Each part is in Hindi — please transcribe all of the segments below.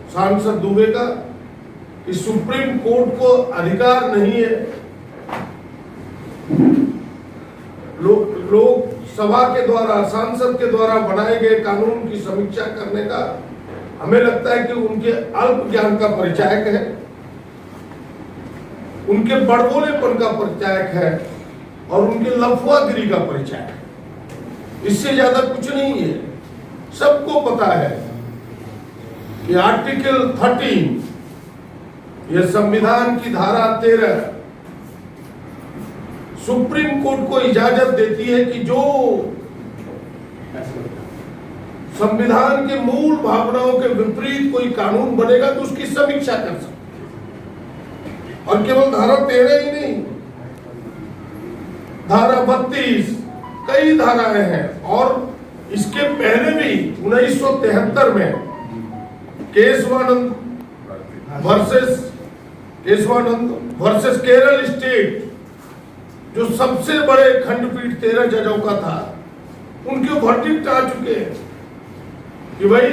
सांसद दुबे का कि सुप्रीम कोर्ट को अधिकार नहीं है लोकसभा के द्वारा, सांसद के द्वारा बनाए गए कानून की समीक्षा करने का। हमें लगता है कि उनके अल्प ज्ञान का परिचायक है, उनके बड़बोलेपन का परिचायक है और उनके लफुआगिरी का परिचायक है। इससे ज्यादा कुछ नहीं है। सबको पता है कि आर्टिकल 13, यह संविधान की धारा 13 सुप्रीम कोर्ट को इजाजत देती है कि जो संविधान के मूल भावनाओं के विपरीत कोई कानून बनेगा तो उसकी समीक्षा कर सकते। और केवल धारा 13 ही नहीं, धारा 32, कई धाराएं हैं। और इसके पहले भी 1973 में केशवानंद वर्सेस केरल स्टेट, जो सबसे बड़े खंडपीठ 13 जजों का था, उनके वर्डिक्ट आ चुके हैं कि भाई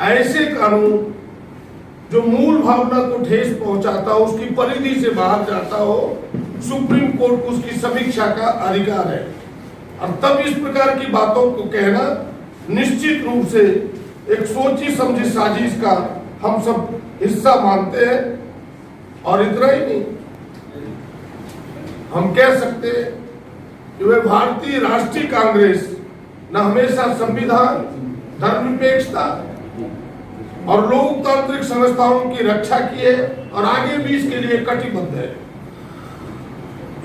ऐसे कानून जो मूल भावना को ठेस पहुंचाता हो, उसकी परिधि से बाहर जाता हो, सुप्रीम कोर्ट को उसकी समीक्षा का अधिकार है। और तब इस प्रकार की बातों को कहना निश्चित रूप से एक सोची समझी साजिश का हम सब हिस्सा मानते हैं। और इतना ही नहीं, हम कह सकते हैं कि वह भारतीय राष्ट्रीय कांग्रेस न हमेशा संविधान, धर्मनिरपेक्षता और लोकतांत्रिक संस्थाओं की रक्षा की है और आगे भी इसके लिए कटिबद्ध है।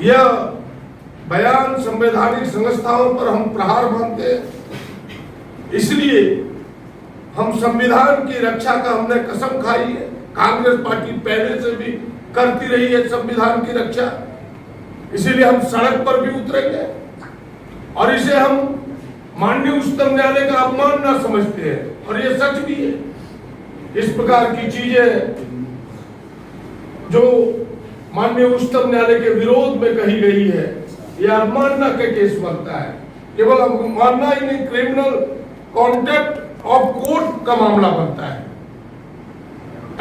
यह बयान संवैधानिक संस्थाओं पर हम प्रहार मानते हैं, इसलिए हम संविधान की रक्षा का हमने कसम खाई है। कांग्रेस पार्टी पहले से भी करती रही है संविधान की रक्षा, इसीलिए हम सड़क पर भी उतरेंगे। और इसे हम माननीय उच्चतम न्यायालय का अपमान न समझते हैं, और ये सच भी है। इस प्रकार की चीजें जो माननीय उच्चतम न्यायालय के विरोध में कही गई है, यह अवमानना के केस बनता है। केवल अवमानना ही नहीं, क्रिमिनल कॉन्टेम्प्ट ऑफ कोर्ट का मामला बनता है।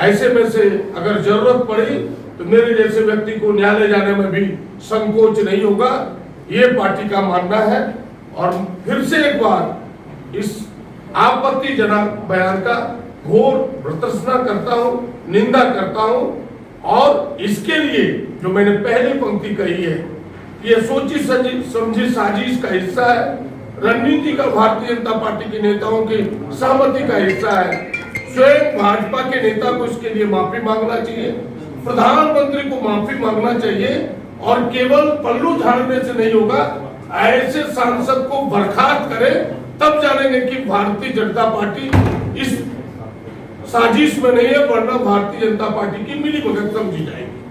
ऐसे में से अगर जरूरत पड़ी तो मेरे जैसे व्यक्ति को न्यायालय जाने में भी संकोच नहीं होगा, ये पार्टी का मानना है। और फिर से एक बार इस आपत्तिजनक बयान का घोर भर्त्सना करता हूं, निंदा करता हूं। और इसके लिए जो मैंने पहली पंक्ति कही है, यह सोची समझी साजिश का हिस्सा है, रणनीति का भारतीय जनता पार्टी के नेताओं की सहमति का हिस्सा है। स्वयं भाजपा के नेता को इसके लिए माफी मांगना चाहिए, प्रधानमंत्री को माफी मांगना चाहिए। और केवल पल्लू झाड़ने से नहीं होगा, ऐसे सांसद को बर्खास्त करें, तब जानेंगे कि भारतीय जनता पार्टी इस साजिश में नहीं है, वरना भारतीय जनता पार्टी की मिलीभगत समझी जाएगी।